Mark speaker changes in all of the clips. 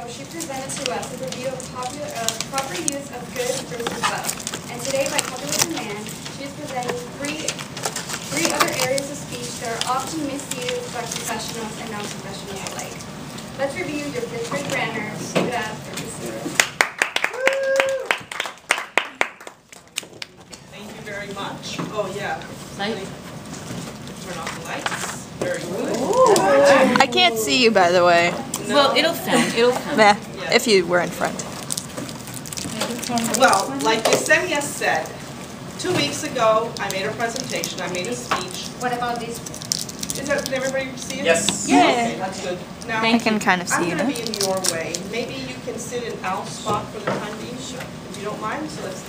Speaker 1: she presented to us a review of proper use of good versus well. And today, by popular demand, she is presenting three other areas of speech that are often misused by professionals and non-professionals alike. Let's review your fifth grade grammar. Give it up for Cristina.
Speaker 2: Thank you very much. Oh yeah. Turn off the lights. Very good.
Speaker 3: I can't see you, by the way.
Speaker 2: No.
Speaker 4: Well, it'll film. It'll film.
Speaker 3: Meh, if you were in front.
Speaker 2: Well, like Yesenia said, 2 weeks ago I made a presentation. I made a speech.
Speaker 1: What about these?
Speaker 2: Can everybody see it?
Speaker 5: Yes.
Speaker 3: Yeah.
Speaker 2: Okay, that's good. Now,
Speaker 3: I can kind of see
Speaker 2: I'm
Speaker 3: you
Speaker 2: going
Speaker 3: now.
Speaker 2: to be in your way. Maybe you can sit in Al's spot for the time being, if you don't mind. So let's.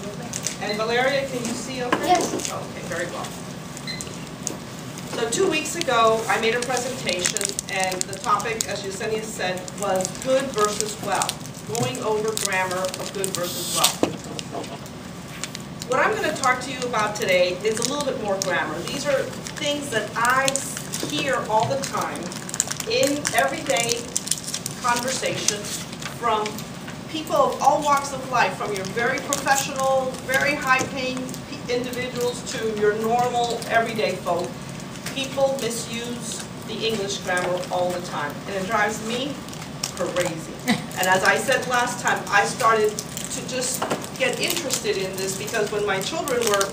Speaker 2: And Valeria, can you see okay?
Speaker 1: Yes.
Speaker 2: Okay, very well. So 2 weeks ago, I made a presentation, and the topic, as Yesenia said, was good versus well. Going over grammar of good versus well. What I'm going to talk to you about today is a little bit more grammar. These are things that I hear all the time in everyday conversation from people of all walks of life, from your very professional, very high-paying individuals to your normal, everyday folk. People misuse the English grammar all the time, and it drives me crazy. And as I said last time, I started to just get interested in this because when my children were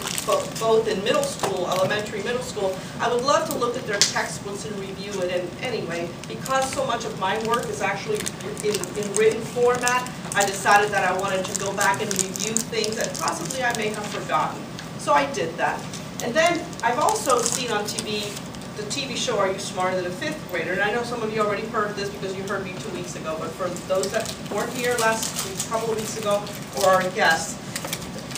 Speaker 2: both in middle school, elementary, middle school, I would love to look at their textbooks and review it. And anyway, because so much of my work is actually in written format, I decided that I wanted to go back and review things that possibly I may have forgotten. So I did that. And then I've also seen on TV the TV show Are You Smarter Than a Fifth Grader? And I know some of you already heard this because you heard me 2 weeks ago, but for those that weren't here a couple of weeks ago or are guests,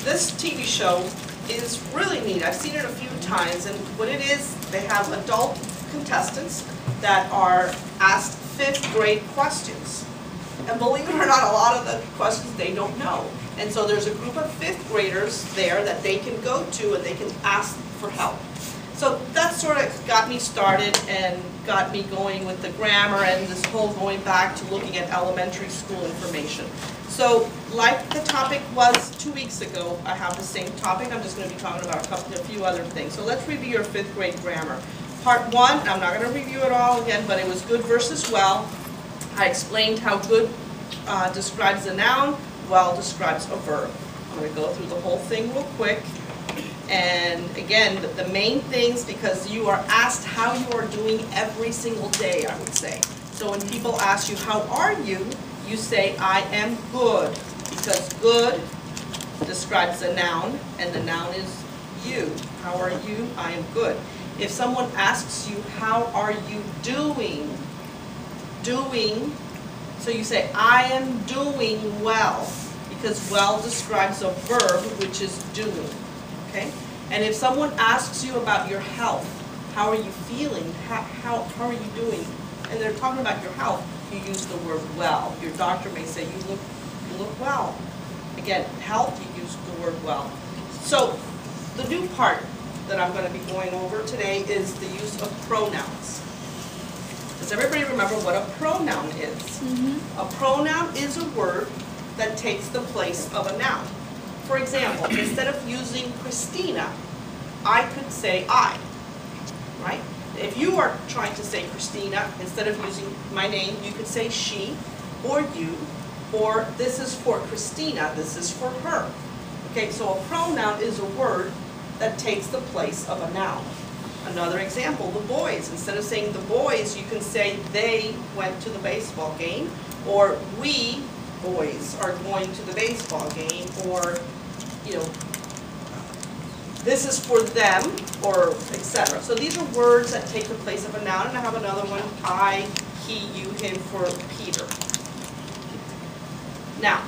Speaker 2: this TV show is really neat. I've seen it a few times, and what it is, they have adult contestants that are asked fifth grade questions. And believe it or not, a lot of the questions they don't know. And so there's a group of fifth graders there that they can go to and they can ask for help. So that sort of got me started and got me going with the grammar and this whole going back to looking at elementary school information. So like the topic was 2 weeks ago, I have the same topic. I'm just going to be talking about a few other things. So let's review your fifth grade grammar. Part 1, I'm not going to review it all again, but it was good versus well. I explained how good describes a noun, well describes a verb. I'm going to go through the whole thing real quick. And again, the main things, because you are asked how you are doing every single day, I would say. So when people ask you, how are you? You say, I am good. Because good describes a noun, and the noun is you. How are you? I am good. If someone asks you, how are you doing? Doing, so you say, I am doing well. Because well describes a verb, which is doing. Okay? And if someone asks you about your health, how are you feeling? How are you doing? And they're talking about your health, you use the word well. Your doctor may say, you look well. Again, health, you use the word well. So the new part that I'm going to be going over today is the use of pronouns. Does everybody remember what a pronoun is? Mm-hmm. A pronoun is a word that takes the place of a noun. For example, instead of using Cristina, I could say I, right? If you are trying to say Cristina, instead of using my name, you could say she or you, or this is for Cristina, this is for her. Okay, so a pronoun is a word that takes the place of a noun. Another example, the boys. Instead of saying the boys, you can say they went to the baseball game, or we boys are going to the baseball game, or you know, this is for them, or etc. So these are words that take the place of a noun, and I have another one, I, he, you, him for Peter. Now,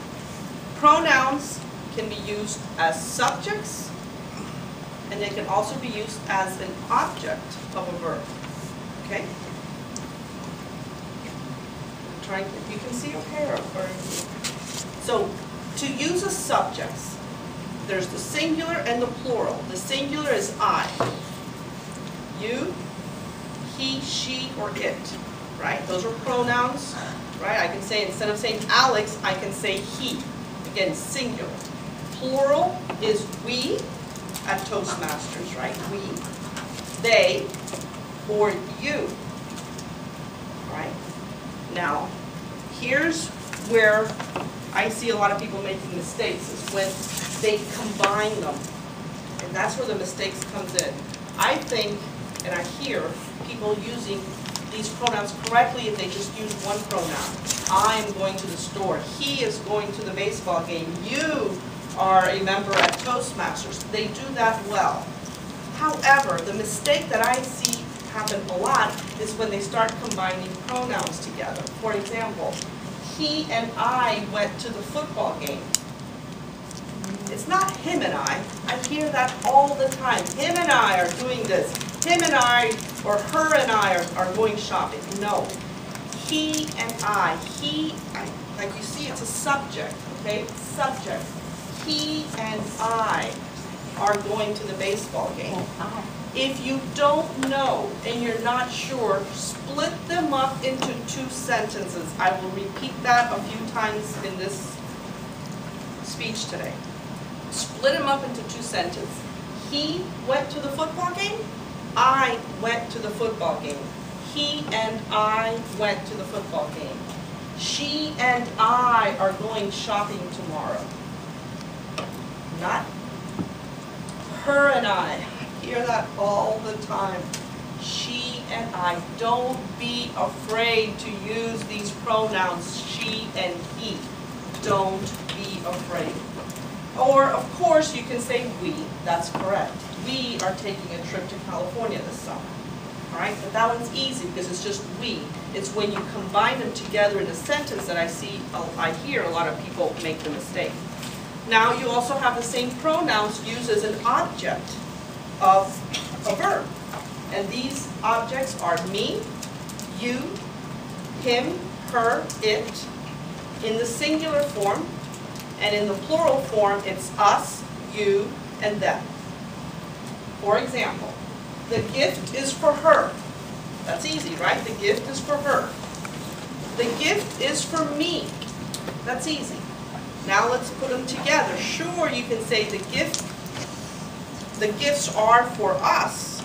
Speaker 2: pronouns can be used as subjects, and they can also be used as an object of a verb. Okay? I'm trying, if you can see okay, or so to use a subject, there's the singular and the plural. The singular is I. You, he, she, or it, right? Those are pronouns. right? I can say, instead of saying Alex, I can say he. Again, singular. Plural is we at Toastmasters, right? We, they, or you, right? Now, here's where I see a lot of people making mistakes, is when they combine them. And that's where the mistakes comes in. I think, and I hear people using these pronouns correctly if they just use one pronoun. I'm going to the store. He is going to the baseball game. You are a member at Toastmasters. They do that well. However, the mistake that I see happen a lot is when they start combining pronouns together. For example, he and I went to the football game. It's not him and I. I hear that all the time. Him and I are doing this. Him and I, or her and I are going shopping. No. He and I. Like you see, it's a subject, okay? Subject. He and I are going to the baseball game. If you don't know and you're not sure, split them up into 2 sentences. I will repeat that a few times in this speech today. Split them up into 2 sentences. He went to the football game. I went to the football game. He and I went to the football game. She and I are going shopping tomorrow. Not her and I. I hear that all the time. She and I. Don't be afraid to use these pronouns, she and he. Don't be afraid. Or, of course, you can say we. That's correct. We are taking a trip to California this summer. All right? But that one's easy because it's just we. It's when you combine them together in a sentence that I hear a lot of people make the mistake. Now, you also have the same pronouns used as an object of a verb. And these objects are me, you, him, her, it, in the singular form. And in the plural form, it's us, you, and them. For example, the gift is for her. That's easy, right? The gift is for her. The gift is for me. That's easy. Now let's put them together. Sure, you can say the gifts are for us.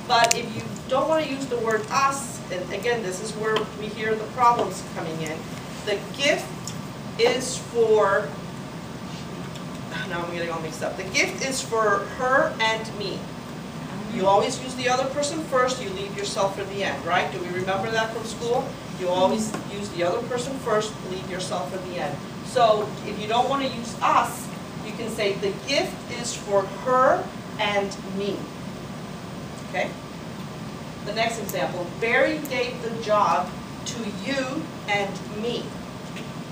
Speaker 2: But if you don't want to use the word us, and again, this is where we hear the problems coming in. The gift is for, now I'm getting all mixed up. The gift is for her and me. You always use the other person first, you leave yourself for the end, right? Do we remember that from school? You always use the other person first, leave yourself for the end. So if you don't want to use us, you can say the gift is for her and me. Okay? The next example, Barry gave the job to you and me.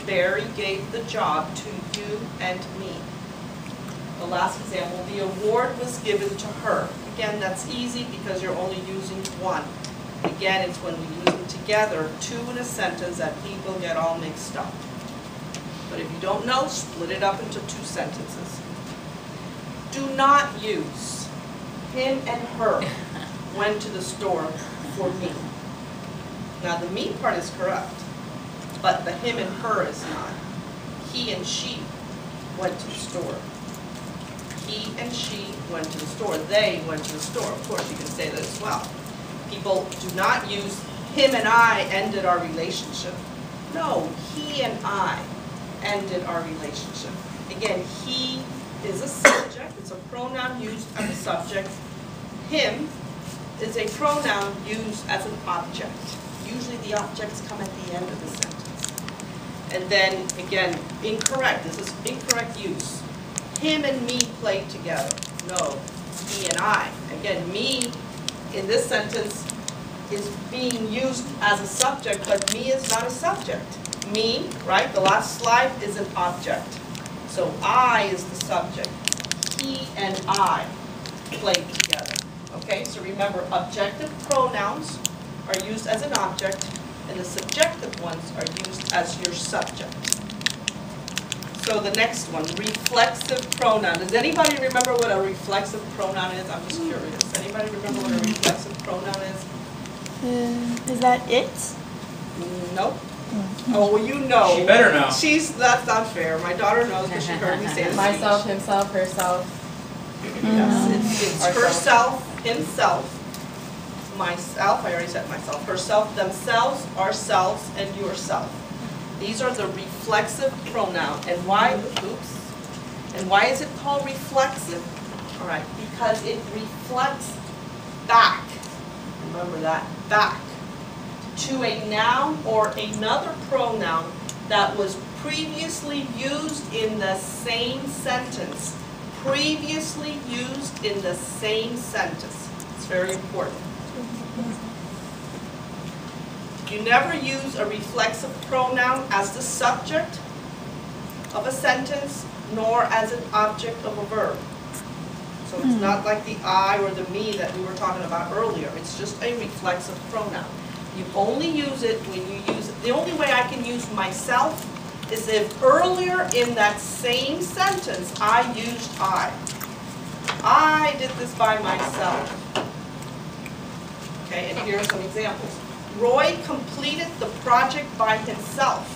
Speaker 2: Barry gave the job to you and me. The last example, the award was given to her. Again, that's easy because you're only using one. Again, it's when we use them together, 2 in a sentence, that people get all mixed up. But if you don't know, split it up into 2 sentences. Do not use him and her went to the store for me. Now the me part is correct, but the him and her is not. He and she went to the store. He and she went to the store. They went to the store. Of course, you can say that as well. People do not use him and I ended our relationship. No, he and I ended our relationship. Again, he is a subject. It's a pronoun used as a subject. Him is a pronoun used as an object. Usually the objects come at the end of the sentence. And then, again, incorrect. This is incorrect use. Him and me played together. No, he and I. Again, me in this sentence is being used as a subject, but me is not a subject. Me, right, the last slide is an object. So I is the subject. He and I played together. Okay, so remember, objective pronouns are used as an object, and the subjective ones are used as your subject. So the next one, reflexive pronoun. Does anybody remember what a reflexive pronoun is? I'm just curious. Anybody remember what a reflexive pronoun is?
Speaker 3: Is that it?
Speaker 2: Nope. Oh, well, you know.
Speaker 4: She better know.
Speaker 2: That's not fair. My daughter knows because she heard me say the
Speaker 5: Myself,
Speaker 2: speech.
Speaker 5: himself, herself.
Speaker 2: Yes, it's herself, himself, myself, I already said myself, herself, themselves, ourselves, and yourself. These are the reflexive pronoun. And why, and why is it called reflexive? All right, because it reflects back, remember that, back, to a noun or another pronoun that was previously used in the same sentence. Previously used in the same sentence. It's very important. You never use a reflexive pronoun as the subject of a sentence, nor as an object of a verb. So it's not like the I or the me that we were talking about earlier. It's just a reflexive pronoun. You only use it when you use it. The only way I can use myself is if earlier in that same sentence I used I. I did this by myself. Okay, and here are some examples. Roy completed the project by himself.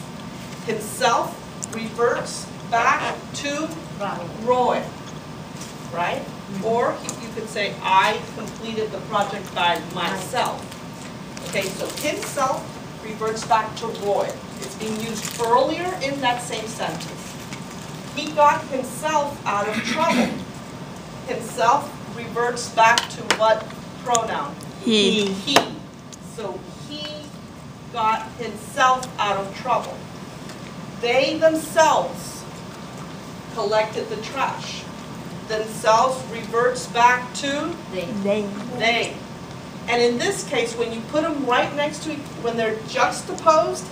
Speaker 2: Himself reverts back to Roy, right? Or you could say, I completed the project by myself. Okay, so himself reverts back to Roy. It's being used earlier in that same sentence. He got himself out of trouble. Himself reverts back to what pronoun?
Speaker 3: He.
Speaker 2: He. So he got himself out of trouble. They themselves collected the trash. Themselves reverts back to they. And in this case, when you put them right next to each, when they're juxtaposed,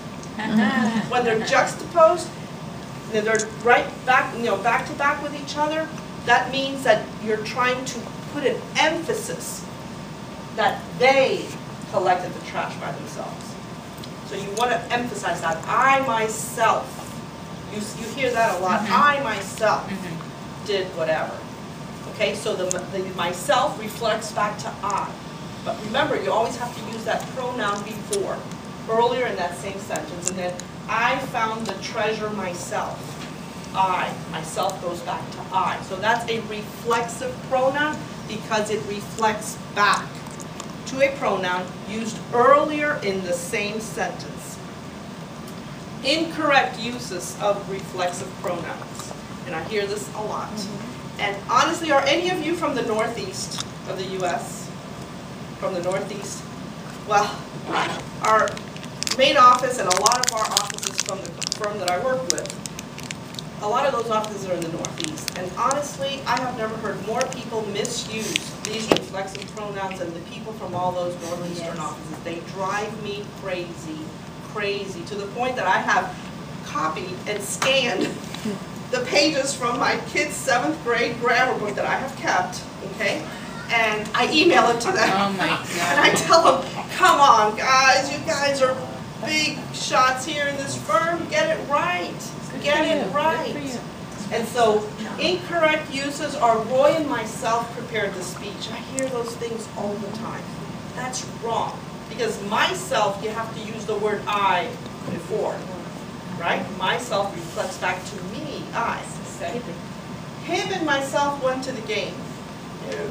Speaker 2: they're right back, back to back with each other, that means that you're trying to put an emphasis that they collected the trash by themselves. So you want to emphasize that. I myself, you hear that a lot, I myself did whatever. Okay, so the myself reflects back to I. But remember, you always have to use that pronoun before, earlier in that same sentence. And then, I found the treasure myself. I, myself goes back to I. So that's a reflexive pronoun because it reflects back to a pronoun used earlier in the same sentence. Incorrect uses of reflexive pronouns. And I hear this a lot. And honestly, are any of you from the Northeast of the U.S.? From the Northeast? Well, our main office and a lot of our offices from the firm that I work with, a lot of those offices are in the Northeast. And honestly, I have never heard more people misuse these reflexive pronouns than the people from all those Northeastern offices. They drive me crazy, crazy, to the point that I have copied and scanned the pages from my kid's 7th grade grammar book that I have kept, okay? And I email it to them.
Speaker 5: Oh my God.
Speaker 2: And I tell them, come on guys, you guys are big shots here in this firm, get it right. Get it right. And so, incorrect uses are Roy and myself prepared the speech. I hear those things all the time. That's wrong. Because myself, you have to use the word I before. Right? Myself reflects back to me, I. Okay? Him and myself went to the game. No.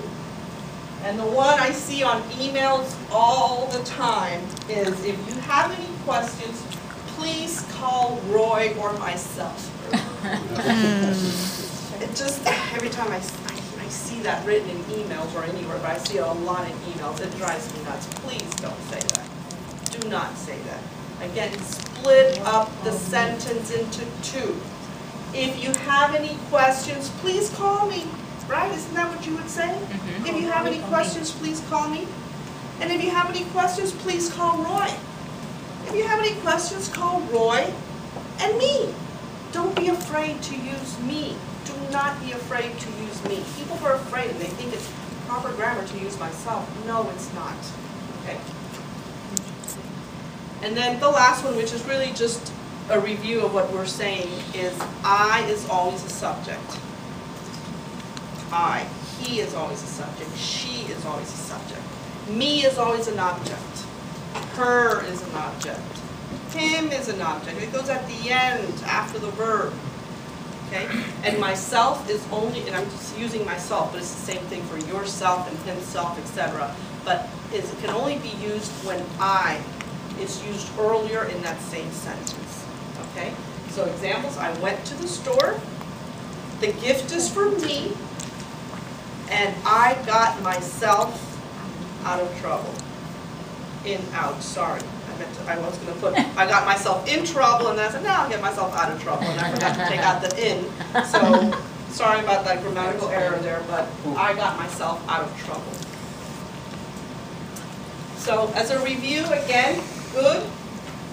Speaker 2: And the one I see on emails all the time is, if you have any questions, please call Roy or myself. It just, every time I see that written in emails or anywhere, but I see it a lot in emails, it drives me nuts. Please don't say that. Do not say that. Again, split up the sentence into two. If you have any questions, please call me. Right? Isn't that what you would say? If you have any questions, please call me. And if you have any questions, please call Roy. If you have any questions, call Roy and me. Don't be afraid to use me. Do not be afraid to use me. People are afraid and they think it's proper grammar to use myself. No, it's not. Okay? And then the last one, which is really just a review of what we're saying, is I is always a subject. I. He is always a subject. She is always a subject. Me is always an object. Her is an object. Him is an object. It goes at the end, after the verb. Okay? And myself is only, and I'm just using myself, but it's the same thing for yourself and himself, etc. But it can only be used when I is used earlier in that same sentence. Okay? So examples, I went to the store, the gift is for me, and I got myself out of trouble. Sorry. I was going to put, I got myself in trouble, and then I said, no, I'll get myself out of trouble, and I forgot to take out the in. So, sorry about that grammatical error there, but I got myself out of trouble. So, as a review, again, good,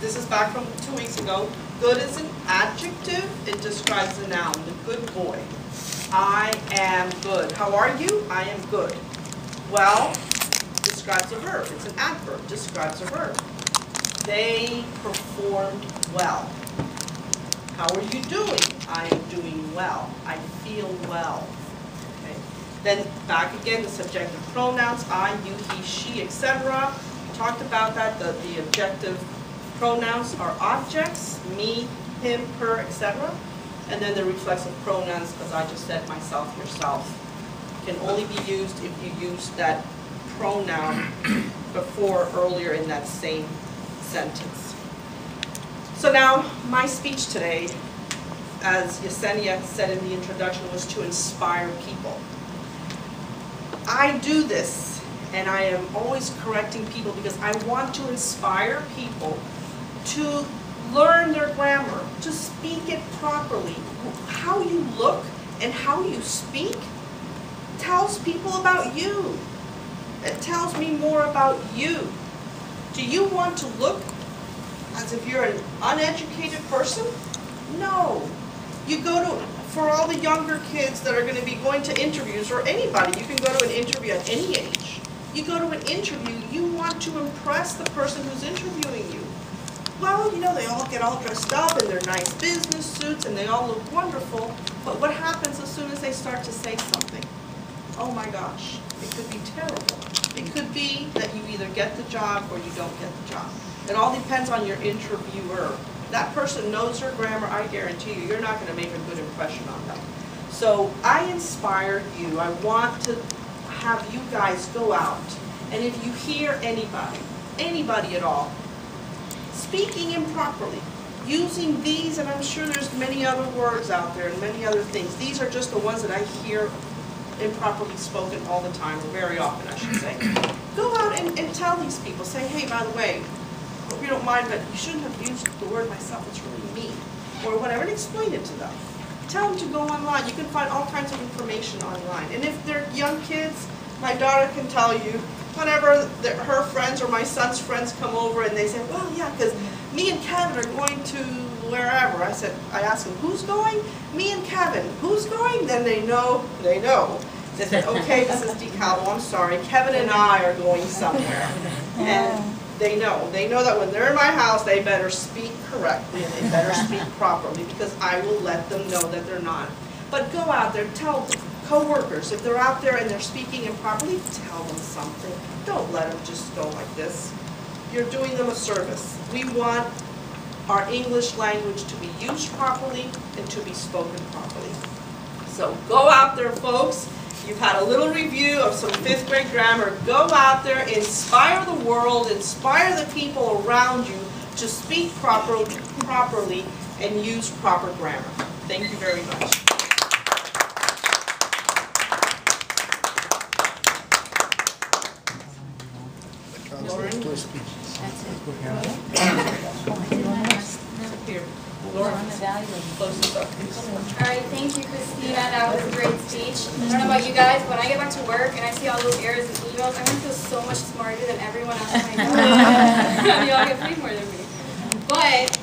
Speaker 2: this is back from 2 weeks ago. Good is an adjective. It describes the noun, the good boy. I am good. How are you? I am good. Well, describes a verb. It's an adverb, describes a verb. They performed well. How are you doing? I am doing well. I feel well. Okay. Then back again, the subjective pronouns, I, you, he, she, etc. We talked about that. The objective pronouns are objects, me, him, her, etc. And then the reflexive pronouns, as I just said, myself, yourself, can only be used if you use that pronoun before, earlier in that same sentence. So now, my speech today, as Yesenia said in the introduction, was to inspire people. I do this, and I am always correcting people because I want to inspire people to learn their grammar, to speak it properly. How you look and how you speak tells people about you. It tells me more about you. Do you want to look as if you're an uneducated person? No. You go to, for all the younger kids that are going to be going to interviews, or anybody, you can go to an interview at any age. You go to an interview, you want to impress the person who's interviewing you. Well, you know, they all get all dressed up in their nice business suits and they all look wonderful, but what happens as soon as they start to say something? Oh my gosh, it could be terrible. It could be that you either get the job or you don't get the job. It all depends on your interviewer. That person knows your grammar, I guarantee you, you're not going to make a good impression on them. So I inspire you. I want to have you guys go out, and if you hear anybody at all, speaking improperly, using these, and I'm sure there's many other words out there and many other things. These are just the ones that I hear improperly spoken all the time, or very often I should say. Go out and tell these people, say, hey, by the way, hope you don't mind, but you shouldn't have used the word myself, it's really mean, or whatever, and explain it to them. Tell them to go online. You can find all kinds of information online. And if they're young kids, my daughter can tell you, whenever her friends or my son's friends come over and they say, well, yeah, because me and Kevin are going to wherever. I ask them, who's going? Me and Kevin. Who's going? Then they know. They say, okay, this is DeCalvo, I'm sorry. Kevin and I are going somewhere. And they know. They know that when they're in my house, they better speak correctly and they better speak properly, because I will let them know that they're not. But go out there, tell co-workers, if they're out there and they're speaking improperly, tell them something. Don't let them just go like this. You're doing them a service. We want our English language to be used properly and to be spoken properly. So go out there, folks. You've had a little review of some 5th grade grammar. Go out there, inspire the world, inspire the people around you to speak properly and use proper grammar. Thank you very much. Here, Lauren, close this up, please.
Speaker 1: All right, thank you, Cristina. That was a great speech. I don't know about you guys, but when I get back to work and I see all those errors and emails, I'm going to feel so much smarter than everyone else I know. You all get paid more than me. But